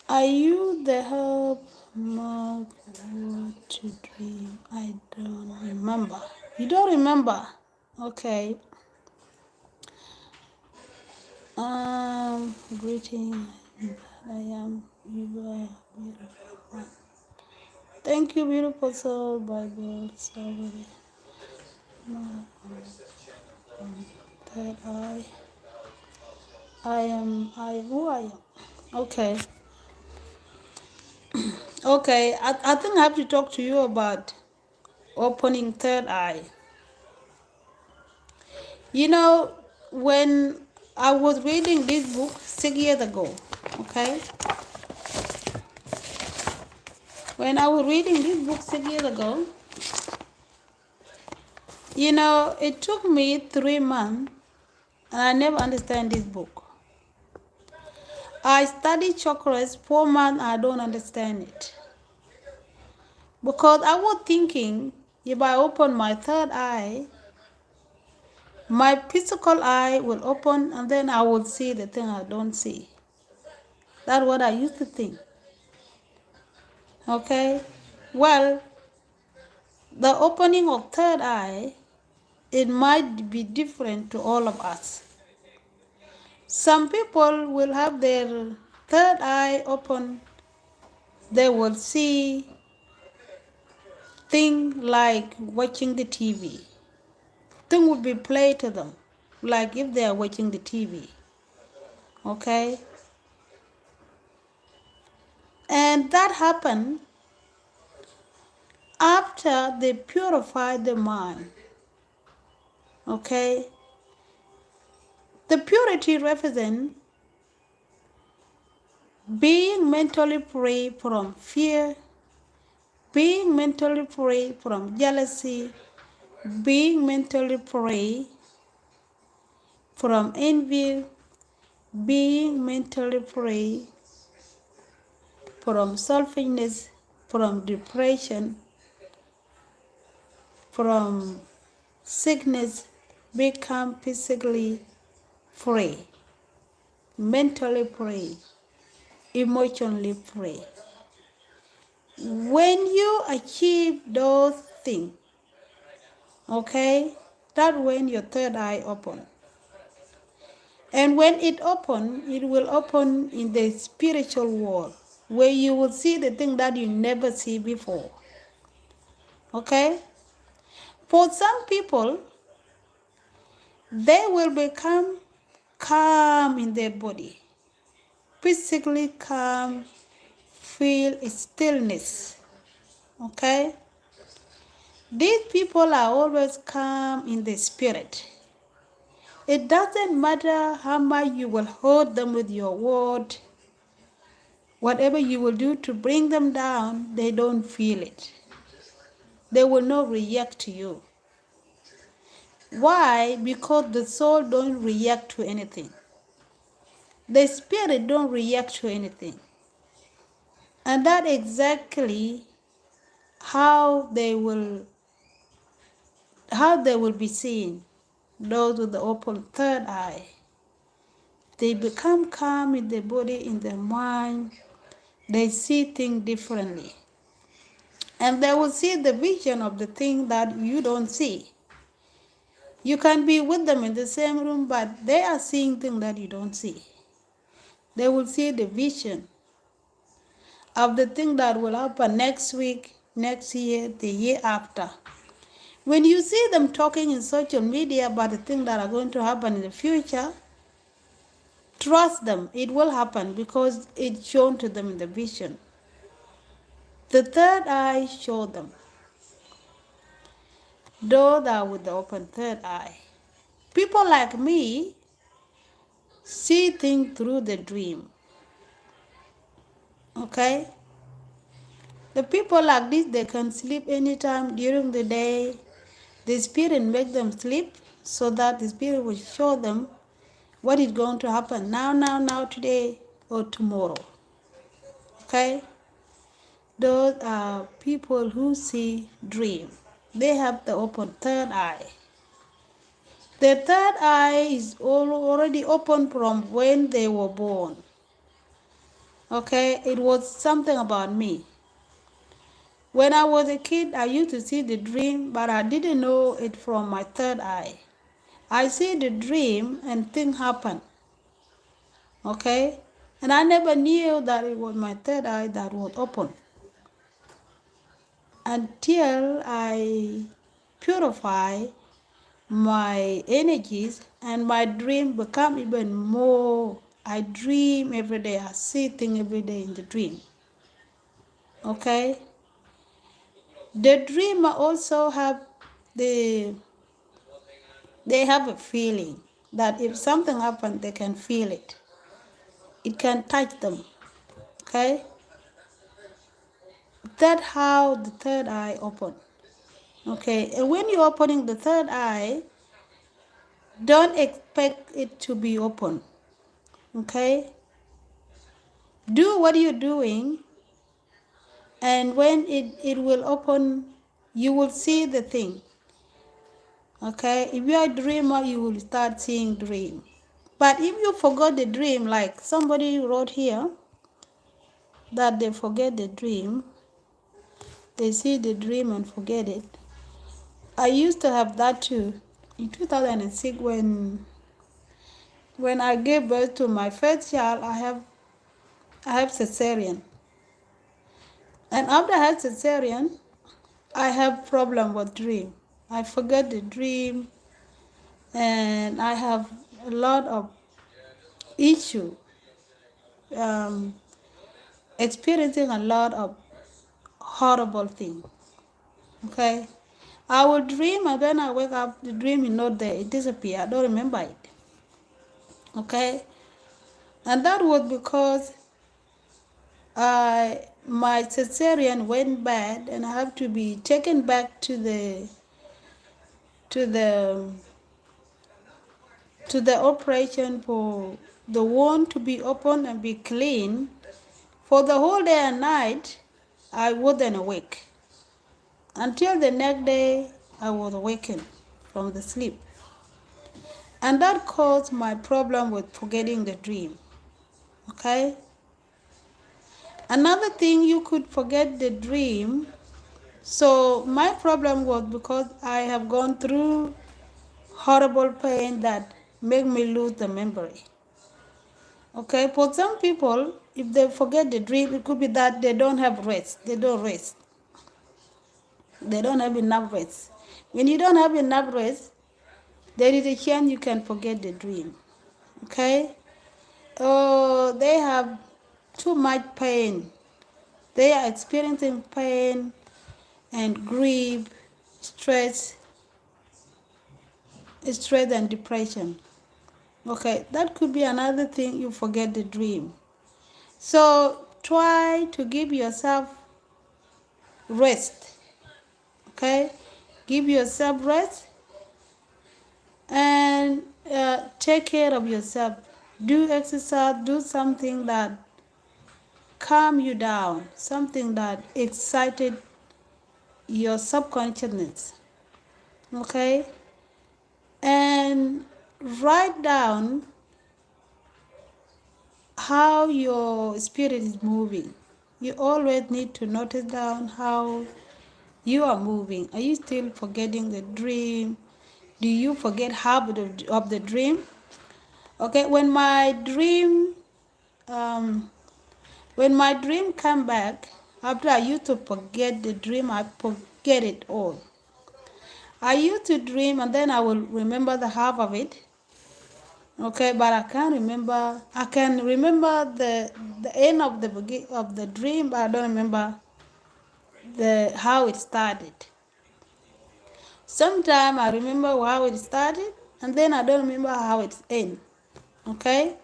Are you the help not what to dream? I don't remember. You don't remember? Okay. Greeting. I am you are beautiful. Thank you, beautiful soul, Bible. Sorry. That I am who I am. Okay. Okay, I think I have to talk to you about opening third eye. When I was reading this book 6 years ago, okay? When I was reading this book 6 years ago, it took me 3 months and I never understand this book. I studied chakras 4 months, I don't understand it. Because I was thinking if I open my third eye, my physical eye will open and then I will see the thing I don't see. That's what I used to think. Okay? Well, the opening of third eye, it might be different to all of us. Some people will have their third eye open. They will see things like watching the TV. Things will be played to them, like if they are watching the TV. Okay? And that happened after they purify the mind. Okay? The purity represents being mentally free from fear, being mentally free from jealousy, being mentally free from envy, being mentally free from selfishness, from depression, from sickness, become physically free, mentally free, emotionally free. When you achieve those things, okay, that's when your third eye open. And when it open, it will open in the spiritual world, where you will see the thing that you never see before. Okay? For some people, they will become calm in their body, physically calm, feel stillness. Okay? These people are always calm in the spirit. It doesn't matter how much you will hurt them with your word. Whatever you will do to bring them down, they don't feel it. They will not react to you. Why? Because the soul don't react to anything. The spirit don't react to anything. And that exactly how they will be seen. Those with the open third eye, they become calm in their body, in their mind. They see things differently. And they will see the vision of the thing that you don't see. You can be with them in the same room, but they are seeing things that you don't see. They will see the vision of the thing that will happen next week, next year, the year after. When you see them talking in social media about the things that are going to happen in the future, trust them, it will happen because it's shown to them in the vision. The third eye showed them. Those are with the open third eye. People like me see things through the dream. Okay? The people like this, they can sleep anytime during the day. The spirit make them sleep so that the spirit will show them what is going to happen now, today, or tomorrow. Okay? Those are people who see dream. They have the open third eye. The third eye is already open from when they were born. Okay? It was something about me. When I was a kid, I used to see the dream, but I didn't know it from my third eye. I see the dream and things happen. Okay? And I never knew that it was my third eye that was open until I purify my energies and my dream become even more. I dream every day. I see things every day in the dream. Okay? The dreamer also have the they have a feeling that if something happens, they can feel it. It can touch them. Okay? That's how the third eye open. Okay, and when you're opening the third eye, don't expect it to be open. Okay? Do what you're doing, and when it will open, you will see the thing. Okay? If you're a dreamer, you will start seeing dream. But if you forgot the dream, like somebody wrote here, that they forget the dream, they see the dream and forget it. I used to have that too. In 2006, when I gave birth to my first child, I have cesarean. And after I had cesarean, I have problem with dream. I forget the dream, and I have a lot of issue, um, experiencing a lot of horrible things. Okay, I will dream, and then I wake up, the dream is not there, it disappears. I don't remember it. Okay, and that was because my cesarean went bad, and I have to be taken back to the to the to the operation for the wound to be open and be clean. For the whole day and night, I wasn't awake. Until the next day, I was awakened from the sleep. And that caused my problem with forgetting the dream. Okay? Another thing, you could forget the dream. So my problem was because I have gone through horrible pain that make me lose the memory. Okay, for some people, if they forget the dream, it could be that they don't have rest. They don't rest. They don't have enough rest. When you don't have enough rest, there is a chance you can forget the dream. Okay? Oh, they have too much pain. They are experiencing pain and grief, stress and depression. Okay, that could be another thing, you forget the dream. So try to give yourself rest. Okay, give yourself rest and take care of yourself. Do exercise, do something that calm you down, something that excited your subconsciousness. Okay? And write down how your spirit is moving. You always need to notice down how you are moving. Are you still forgetting the dream? Do you forget half of the dream? Okay, when my dream come back, after I used to forget the dream, I forget it all. I used to dream and then I will remember the half of it. Okay, but I can't remember. I can remember the end of the dream, but I don't remember the how it started. Sometimes I remember how it started, and then I don't remember how it ends. Okay,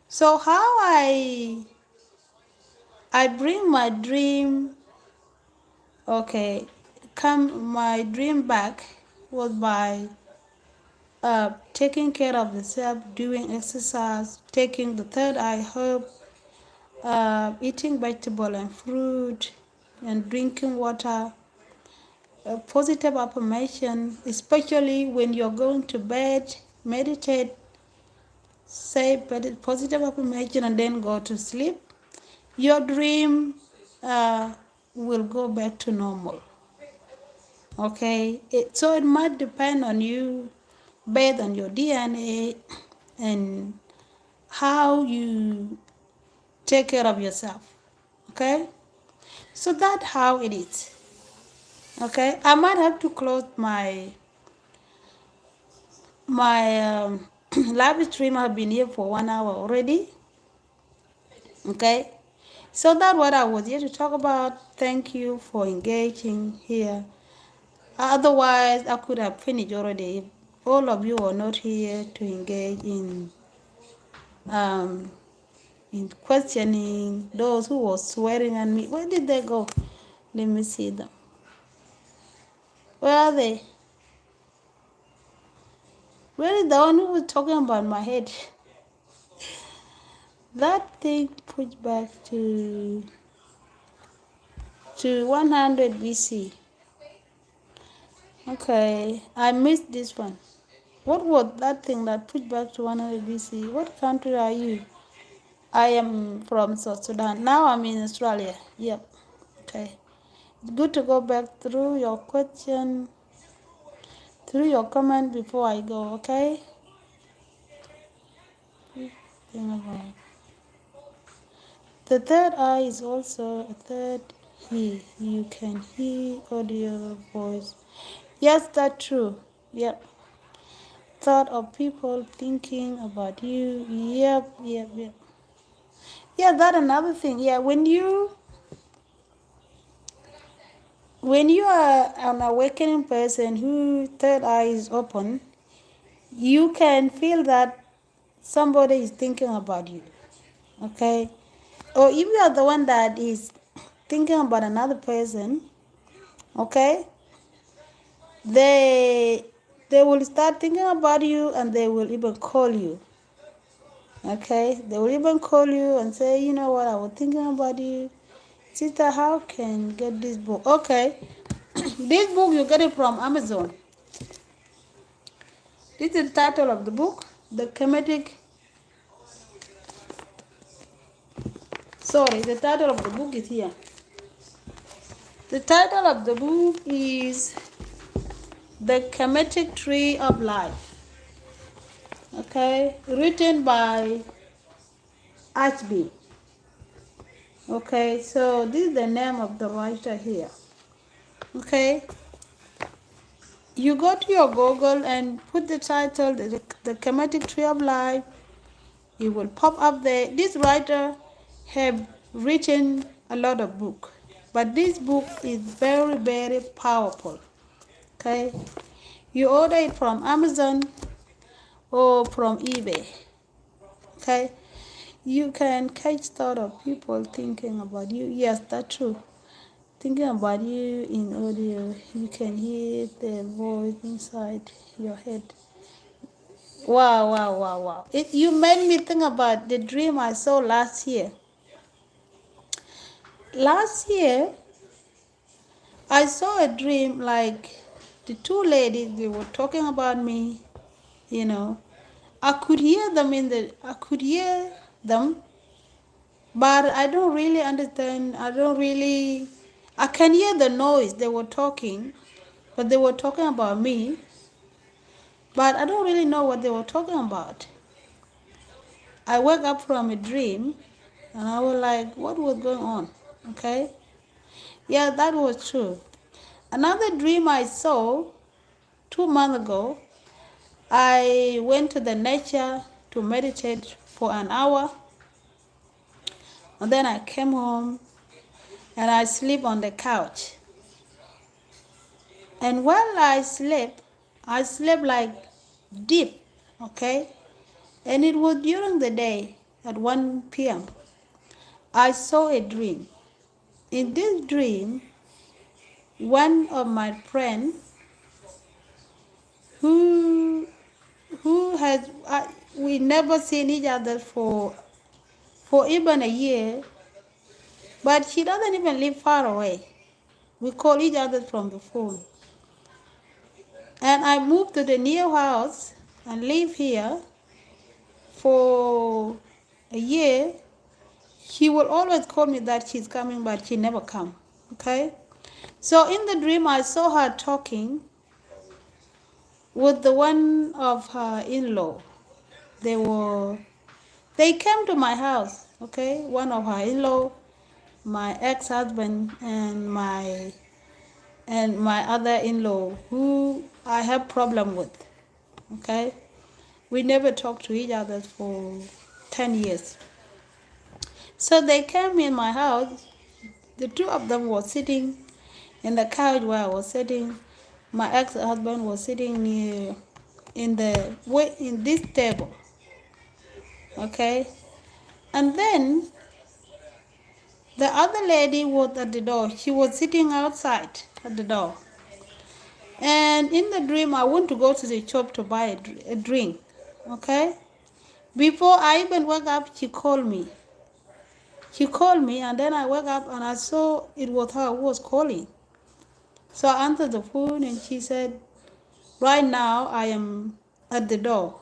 so how I bring my dream. Okay, come my dream back was by taking care of the self, doing exercise, taking the third eye herb, eating vegetable and fruit, and drinking water. Positive affirmation, especially when you're going to bed, meditate, say positive affirmation, and then go to sleep. Your dream will go back to normal. Okay, so it might depend on you, based on your DNA and how you take care of yourself. Okay, so that's how it is. Okay, I might have to close my live stream. I've been here for 1 hour already. Okay, so that's what I was here to talk about. Thank you for engaging here. Otherwise, I could have finished already. If all of you are not here to engage um, in questioning those who were swearing at me. Where did they go? Let me see them. Where are they? Where is the one who was talking about my head? That thing pushed back to 100 BC. Okay, I missed this one. What was that thing that pushed back to 100 BC? What country are you? I am from South Sudan. Now I'm in Australia. Yep. Okay. It's good to go back through your question, through your comment before I go, okay? Think about the third eye is also a third he. You can hear audio voice. Yes, that's true. Yep. Thought of people thinking about you. Yep. Yeah, that another thing. Yeah, when you are an awakening person who third eye is open, you can feel that somebody is thinking about you. Okay? Or if you are the one that is thinking about another person, okay? They will start thinking about you and they will even call you. Okay? They will even call you and say, you know what, I was thinking about you. Sister, how can get this book? Okay. This book you get it from Amazon. This is the title of the book. The Kemetic. Sorry, the title of the book is here. The title of the book is The Kemetic Tree of Life. Okay, written by Ashby. Okay, so this is the name of the writer here. Okay, you go to your Google and put the title, the Kemetic Tree of Life. It will pop up there. This writer have written a lot of books, but this book is very, very powerful. Okay, you order it from Amazon or from eBay. Okay, you can catch thought of people thinking about you. Yes, that's true. Thinking about you in audio, you can hear their voice inside your head. Wow. You made me think about the dream I saw last year. Last year, I saw a dream like the two ladies, they were talking about me, you know. I could hear them but I don't really understand. I can hear the noise they were talking, but they were talking about me, but I don't really know what they were talking about. I woke up from a dream and I was like, what was going on? Okay? Yeah, that was true. Another dream I saw 2 months ago, I went to the nature to meditate for an hour, and then I came home and I sleep on the couch. And while I slept like deep, okay? And it was during the day at 1 p.m. I saw a dream. In this dream, one of my friends who has we never seen each other for even a year, but she doesn't even live far away. We call each other from the phone. And I moved to the new house and live here for a year. She will always call me that she's coming, but she never come. Okay? So in the dream, I saw her talking with the one of her in-law. They came to my house. Okay, one of her in-law, my ex-husband, and my other in-law, who I have problem with. Okay, we never talked to each other for 10 years. So they came in my house. The two of them were sitting in the couch where I was sitting. My ex-husband was sitting near in this table. Okay, and then the other lady was at the door. She was sitting outside at the door. And in the dream, I went to go to the shop to buy a drink. Okay, before I even woke up, she called me. She called me, and then I woke up and I saw it was her who was calling. So I answered the phone, and she said, "Right now, I am at the door.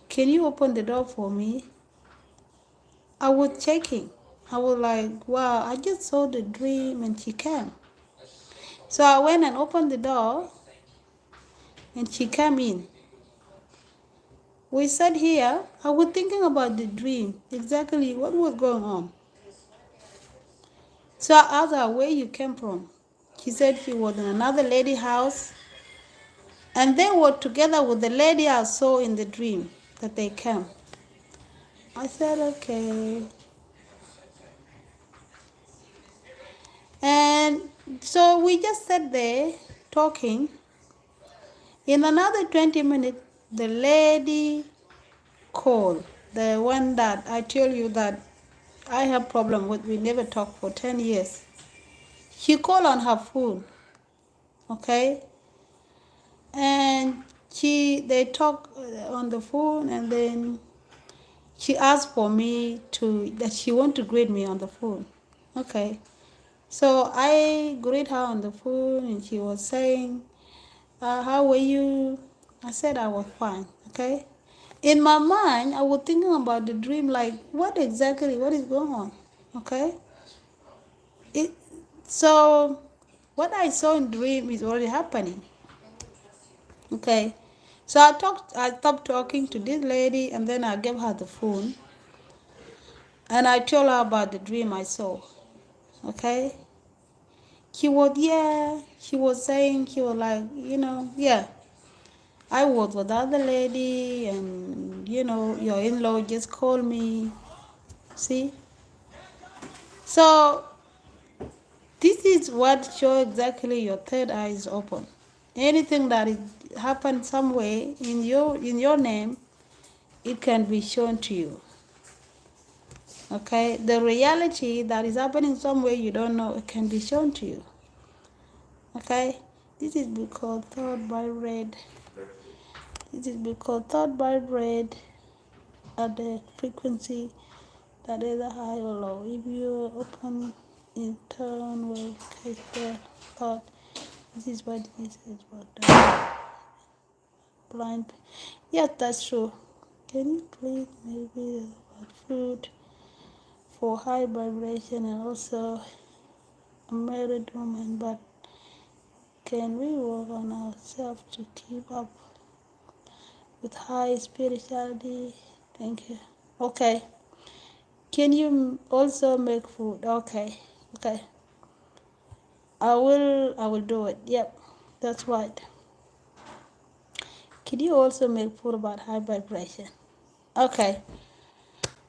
Can you open the door for me?" I was checking. I was like, wow, I just saw the dream, and she came. So I went and opened the door, and she came in. We sat here. I was thinking about the dream, exactly what was going on. So I asked her where you came from. She said she was in another lady's house, and they were together with the lady I saw in the dream that they came. I said, okay. And so we just sat there talking. In another 20 minutes, the lady called, the one that I tell you that I have problem with, we never talked for 10 years. She called on her phone, okay? And they talk on the phone, and then she asked for me that she want to greet me on the phone. Okay. So I greet her on the phone, and she was saying, how were you? I said I was fine, okay? In my mind, I was thinking about the dream, like, what is going on, okay? So what I saw in dream is already happening, okay? So I stopped talking to this lady, and then I gave her the phone, and I told her about the dream I saw, okay? She was saying, she was like, yeah, I was with the other lady, and your in-law just called me. See? So this is what shows exactly your third eye is open. Anything that is happened somewhere in your name, it can be shown to you. Okay? The reality that is happening somewhere you don't know, it can be shown to you. Okay? This is because thought by red. This is because thought by red at the frequency that is a high or low. If you open intern will catch the thought. This is what this is what the blind. Yes, that's true. Can you please maybe about food for high vibration and also a married woman, but can we work on ourselves to keep up with high spirituality? Thank you. Okay. Can you also make food? Okay. Okay. I will do it. Yep. That's right. Can you also make food about high vibration? Okay.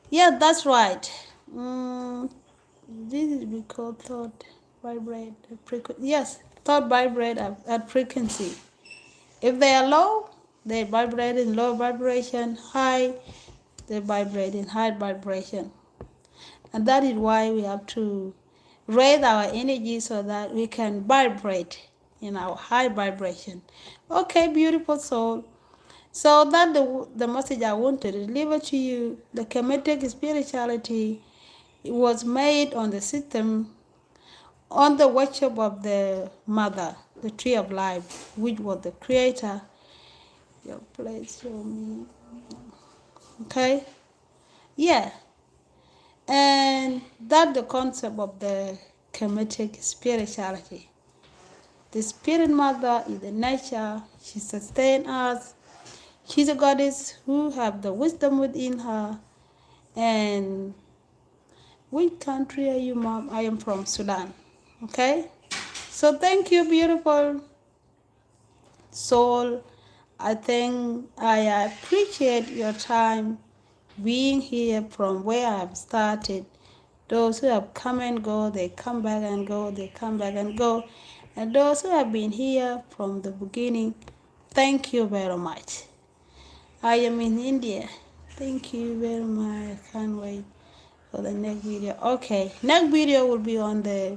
Yeah, that's right. This is because thought vibrate at frequency. Yes, thought vibrate at frequency. If they are low, they vibrate in low vibration. High, they vibrate in high vibration. And that is why we have to raise our energy so that we can vibrate in our high vibration. Okay, beautiful soul. So that the message I want to deliver to you, the Kemetic spirituality was made on the system, on the worship of the mother, the tree of life, which was the creator. Your place, show me. Okay? Yeah. And that's the concept of the Kemetic spirituality. The spirit mother is the nature. She sustains us. She's a goddess who have the wisdom within her. And which country are you, mom? I am from Sudan. Okay? So thank you, beautiful soul. I think I appreciate your time being here from where I've started. Those who have come and go, they come back and go, they come back and go. And those who have been here from the beginning, thank you very much. I am in India. Thank you very much. I can't wait for the next video. Okay, next video will be on the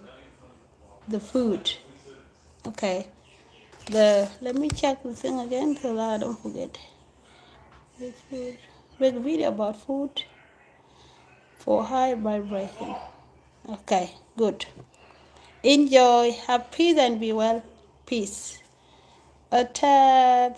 food. Okay. Let me check the thing again so that I don't forget. The food. Make a video about food for high vibration. Okay, good. Enjoy. Have peace and be well. Peace. A tab.